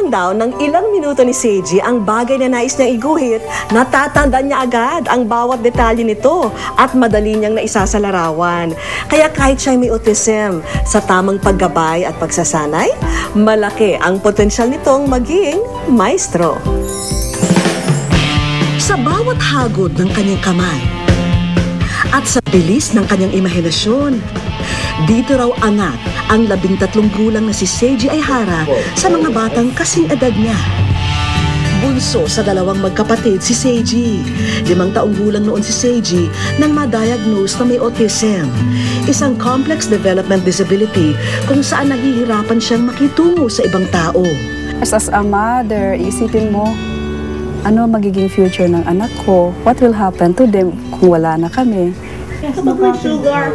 Makaliban daw ng ilang minuto ni Seiji ang bagay na nais niyang iguhit, natatandaan niya agad ang bawat detalye nito at madali niyang naisasalarawan. Kaya kahit siya may autism, sa tamang paggabay at pagsasanay, malaki ang potensyal nitong maging maestro. Sa bawat hagod ng kanyang kamay at sa bilis ng kanyang imahinasyon, dito raw angat ang 13 gulang na si Seiji Aihara sa mga batang kasing edad niya. Bunso sa dalawang magkapatid si Seiji. 5 taong gulang noon si Seiji nang ma-diagnose na may autism, isang complex development disability kung saan nahihirapan siyang makitungo sa ibang tao. As a mother, isipin mo, ano magiging future ng anak ko? What will happen to them kung wala na kami? Yes, sugar.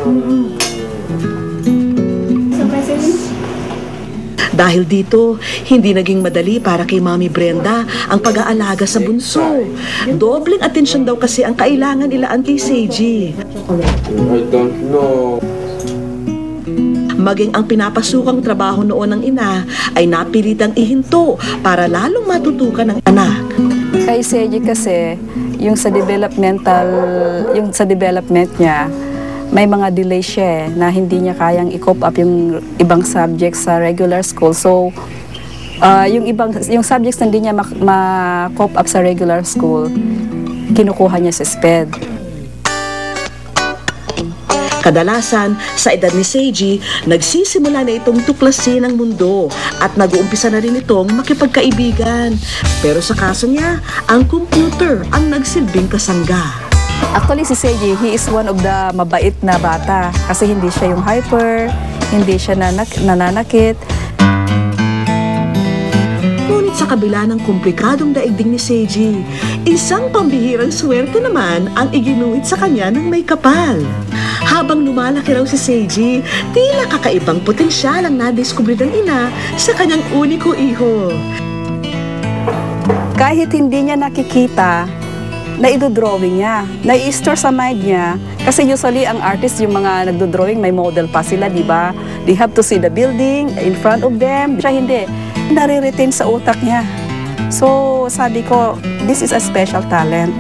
Dahil dito, hindi naging madali para kay Mami Brenda ang pag-aalaga sa bunso. Dobleng atensyon daw kasi ang kailangan ilaan kay Seiji. I don't know. Maging ang pinapasukang trabaho noon ng ina ay napilitang ihinto para lalong matutukan ng anak. Kay Seiji kasi, yung sa development niya, may mga delay siya na hindi niya kayang i-cope up yung ibang subjects sa regular school. So, yung subjects na hindi niya ma-cope up sa regular school, kinukuha niya sa SPED. Kadalasan, sa edad ni Seiji, nagsisimula na itong tuklasin ang mundo at nag-uumpisa na rin itong makipagkaibigan. Pero sa kaso niya, ang computer ang nagsilbing kasangga. Actually, si Seiji, he is one of the mabait na bata kasi hindi siya yung hyper, hindi siya nananakit. Ngunit sa kabila ng komplikadong daigdig ni Seiji, isang pambihirang swerte naman ang iginuhit sa kanya ng may kapal. Habang lumalaki raw si Seiji, tila kakaibang potensyal ang nadiskubre ng ina sa kanyang uniko iho. Kahit hindi niya nakikita, na-drawing niya, na-i-store sa mind niya. Kasi usually ang artist, yung mga nagdo-drawing, may model pa sila, di ba? They have to see the building in front of them. Siya hindi. Nare-retain sa utak niya. So, sabi ko, this is a special talent.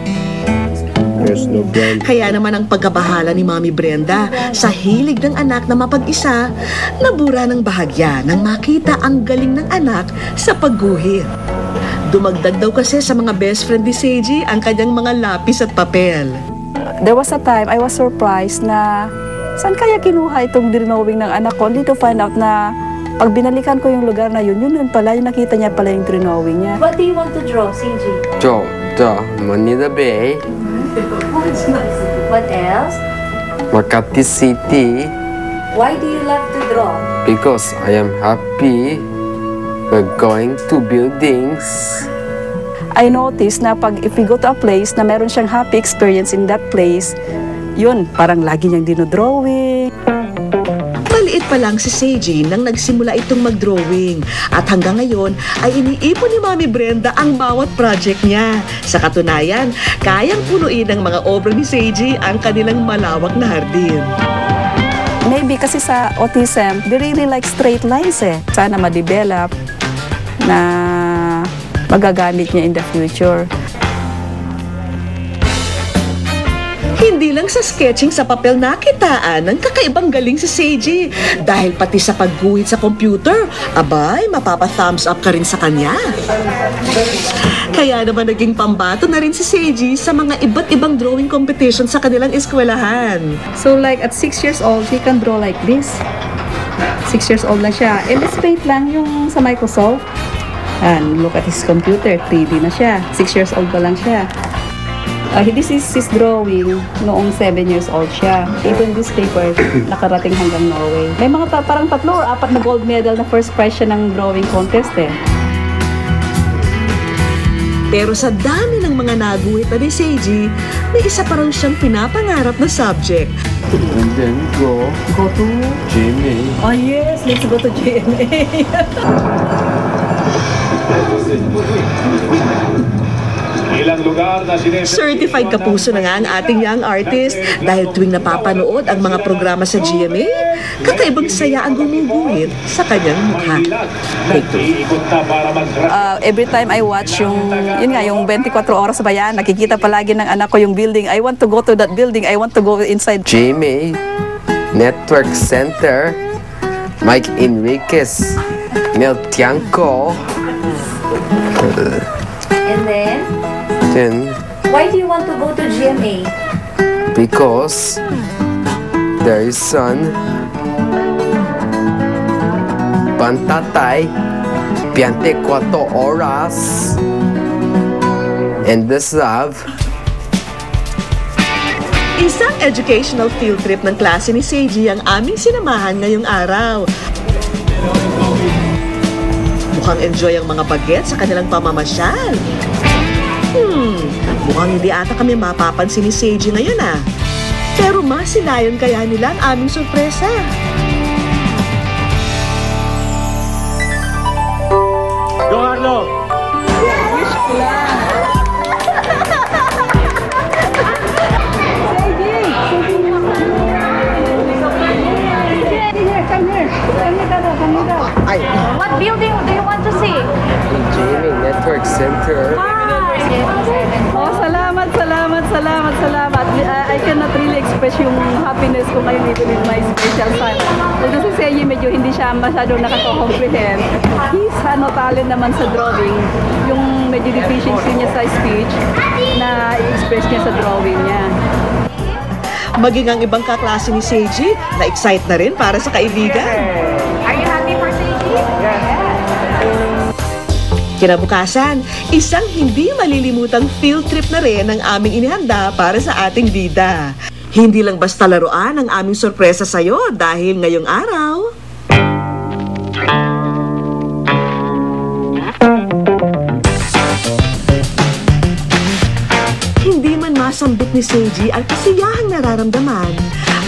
Kaya naman ang pagkabahala ni Mami Brenda sa hilig ng anak na mapag-isa, nabura ng bahagya nang makita ang galing ng anak sa pagguhit. Dumagdag daw kasi sa mga best friend ni Seiji ang kanyang mga lapis at papel. There was a time I was surprised na saan kaya kinuha itong drawing ng anak ko? Only to find out na pag binalikan ko yung lugar na yun pala, yung nakita niya pala yung drawing niya. What do you want to draw, Seiji? Draw the Manila Bay, What else? Makati City, Why do you love to draw? because I am happy. We're going to buildings. I noticed na if we go to a place na meron siyang happy experience in that place, yun, parang lagi niyang dinodrawing. Maliit pa lang si Seiji nang nagsimula itong mag-drawing at hanggang ngayon ay iniipon ni Mami Brenda ang bawat project niya. Sa katunayan, kayang punuin ng mga obra ni Seiji ang kanilang malawak na hardin. Maybe kasi sa autism, they really like straight lines eh. Sana ma-develop na magagamit niya in the future. Hindi lang sa sketching sa papel nakitaan ng kakaibang galing si Seiji. Dahil pati sa pagguhit sa computer, abay, mapapa-thumbs up ka rin sa kanya. Kaya naman naging pambato na rin si Seiji sa mga iba't ibang drawing competition sa kanilang eskwelahan. So like at 6 years old, he can draw like this. 6 years old lang siya. MS Paint lang yung sa Microsoft. And look at his computer, 3D na siya. 6 years old pa lang siya. This is his drawing noong 7 years old siya. Even this paper, nakarating hanggang Norway. May mga parang 3 or 4 na gold medal na first prize siya ng drawing contest eh. Pero sa dami ng mga naguhit na ni Seiji, may isa pa raw siyang pinapangarap na subject. And then go to GMA. Oh yes, let's go to GMA. Ilang lugar na Certified kapuso na nga ang ating young artist dahil tuwing napapanood ang mga programa sa GMA, kakaibang saya ang gumuguhit sa kanyang mukha. Take two. Iikot na para Every time I watch yung 24 oras ba yan, nakikita palagi ng anak ko yung building. I want to go to that building. I want to go inside. GMA Network Center, Mike Enriquez, Mel Tiangco. And then, why do you want to go to GMA? Because there is son, Pantatay, 24 oras, and this love. Isang educational field trip ng klase ni Seiji ang aming sinamahan ngayong araw. Mukhang enjoy ang mga bagets sa kanilang pamamasyal. Mukhang hindi ata kami mapapansin ni Seiji ngayon ah. Pero masilayon kaya nila ang aming sorpresa. Go, Arlo! What building do you want to see? GMA Network Center. Oh, salamat. I cannot really express yung happiness ko ngayon even with my special son. Although si Seiji medyo hindi siya masyadong nakaka-comprehend. He's talent naman sa drawing. Yung medyo deficiency niya sa speech na i-express niya sa drawing niya. Maging ang ibang kaklase ni Seiji na-excite na rin para sa kaibigan. Are you happy for Seiji? Kinabukasan, isang hindi malilimutang field trip na rin ang aming inihanda para sa ating bida. Hindi lang basta laruan ang aming sorpresa sa'yo dahil ngayong araw, hindi man masambit ni Seiji ang kasiyahang nararamdaman,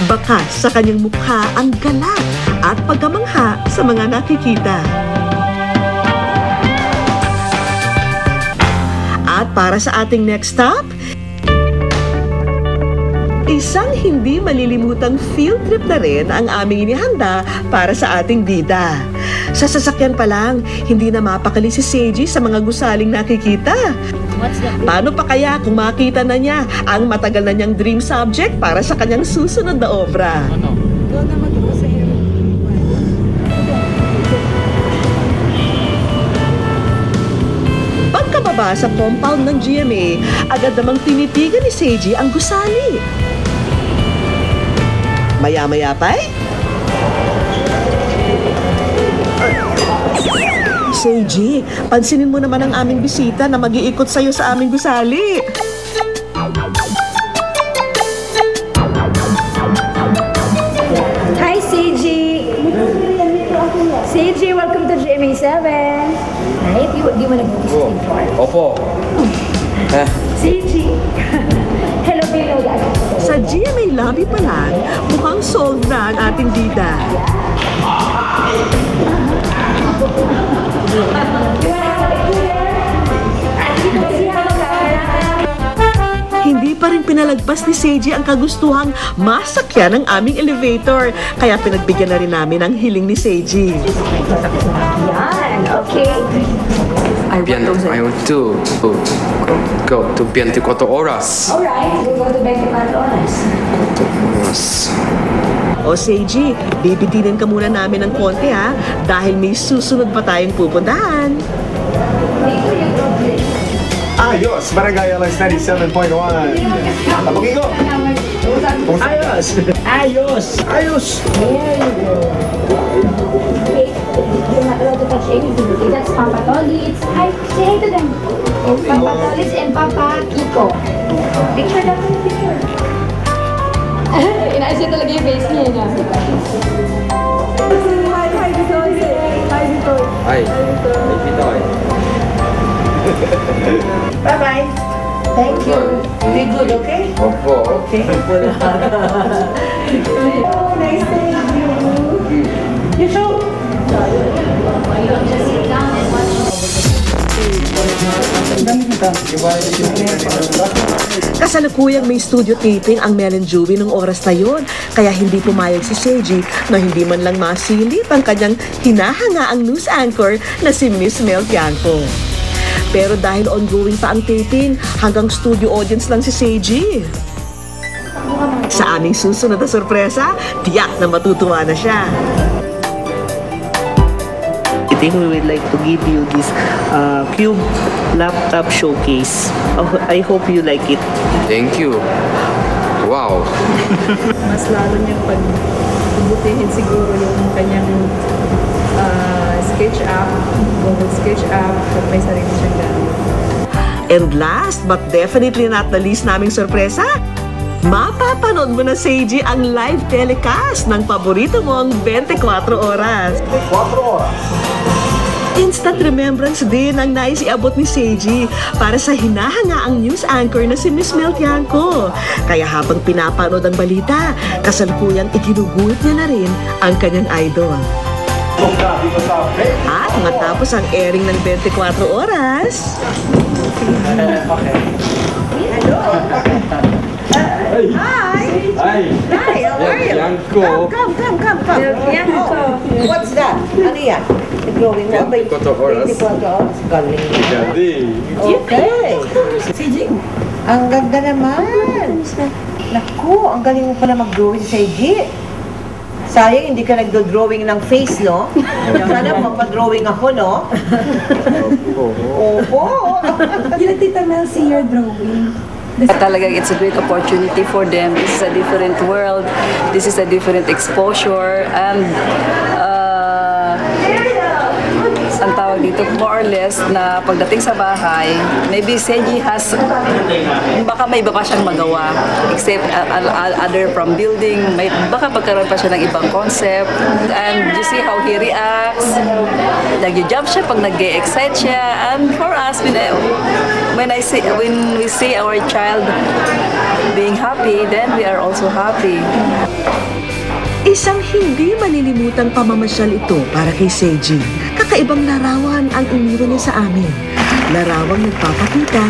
bakas sa kanyang mukha ang galak at pagkamangha sa mga nakikita. At para sa ating next stop, isang hindi malilimutang field trip na rin ang aming inihanda para sa ating bida. Sa sasakyan pa lang, hindi na mapakali si Seiji sa mga gusaling nakikita. Paano pa kaya kung makita na niya ang matagal na niyang dream subject para sa kanyang susunod na obra? Pagkababa sa compound ng GMA, agad namang tinitigan ni Seiji ang gusali. Maya-maya pa'y Seiji, pansinin mo naman ang aming bisita na mag-iikot sa'yo sa aming gusali. Hi, Seiji. Seiji, welcome to GMA7. Hi, do you want to go to sleep floor? Opo. Seiji. Hello, Bilo. Sa GMA lobby pa lang, mukhang sold na ang ating bida. Hindi pa rin pinalagpas ni Seiji ang kagustuhang masakyan ng aming elevator, kaya pinagbigyan na rin namin ang hiling ni Seiji. Yan, okay. I want to go to 24 oras. Alright, we'll go to 24 oras. Oras. O Seiji, bibitinin ka muna namin ng konti ha, dahil may susunod pa tayong pupuntahan. Ayos! Barangay Alas 97.1. Tabugin ko! Ayos! Ayos! Ayos! There you go. Okay, you're not allowed to touch anything. Okay, that's Papa Tolitz. Hi, say hi to them. And Papa Tolitz and Papa Kiko. Picture lang yung picture. Inaayos niya talaga yung face niya. Hi, Bitoy. Ay, Bitoy. Bye-bye. Thank you. Be good, okay? Opo. Okay. Oh, nice to meet you. You too. Just sit down and watch. Kasalukuyang may studio taping ang Mel and Joey nung oras na yun, kaya hindi pumayag si Seiji na hindi man lang masilip ang kanyang hinahangaang news anchor na si Miss Mel Tiangco. Pero dahil ongoing pa ang taping, hanggang studio audience lang si Seiji. Sa aming susunod na sorpresa, tiyak na matutuwa na siya. We would like to give you this Cube laptop showcase. I hope you like it. Thank you. Wow. Mas lalo niyang pagbutihin siguro yung kanyang Sketch app, Google Sketch app, at may sarili siyang gamit. And last but definitely not the least naming sorpresa, mapapanood mo na, Seiji, ang live telecast ng paborito mong 24 oras. 4 oras. Instant remembrance din ang nais iabot ni Seiji para sa hinahangaang news anchor na si Miss Mel Tiangco. Kaya habang pinapanood ang balita, kasalukuyang iginuguhit niya na rin ang kanyang idol. At matapos ang airing ng 24 oras, Ay! Hi, how are you? Tiangco. Come. What's that? Ano yan? Glowing mo? 24 oras. 24 oras? Galing. Gandi. Okay. Ang ganda naman. Naku, ang galing mo pala mag-drawing sa Seiji. Sayang, hindi ka nagdo-drawing ng face, no? Sana mapadrawing ako, no? Opo. Yung Tita Mel, see your drawing. Talagang it's a great opportunity for them. This is a different world. This is a different exposure. And ang tawag dito, more or less, na pagdating sa bahay, maybe Seiji has, baka may iba pa siyang magawa. Except other from building, baka pagkaroon pa siya ng ibang concept. And you see how he reacts. Nag-jump siya pag nag-excite siya. And for us, when we see our child being happy, then we are also happy. isang hindi malilimutang pamamasyal ito para kay Seiji. Kakaibang larawan ang iniwan niya sa amin. Larawang nagpapakita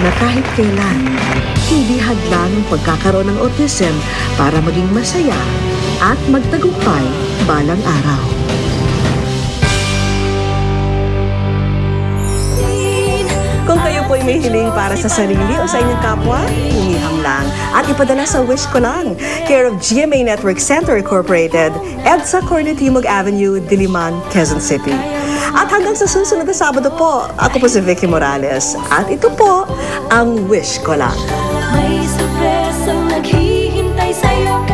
na kahit kailan, hindi hadlang ang pagkakaroon ng autism para maging masaya at magtagumpay balang araw. Kung kayo po'y may hiling para sa sarili o sa inyong kapwa, humiham lang at ipadala sa Wish Ko Lang, care of GMA Network Center Incorporated, EDSA Cornetimog Avenue, Diliman, Quezon City. At hanggang sa susunod na Sabado po, ako po si Vicky Morales at ito po ang Wish Ko Lang. May sorpresang naghihintay sa'yo.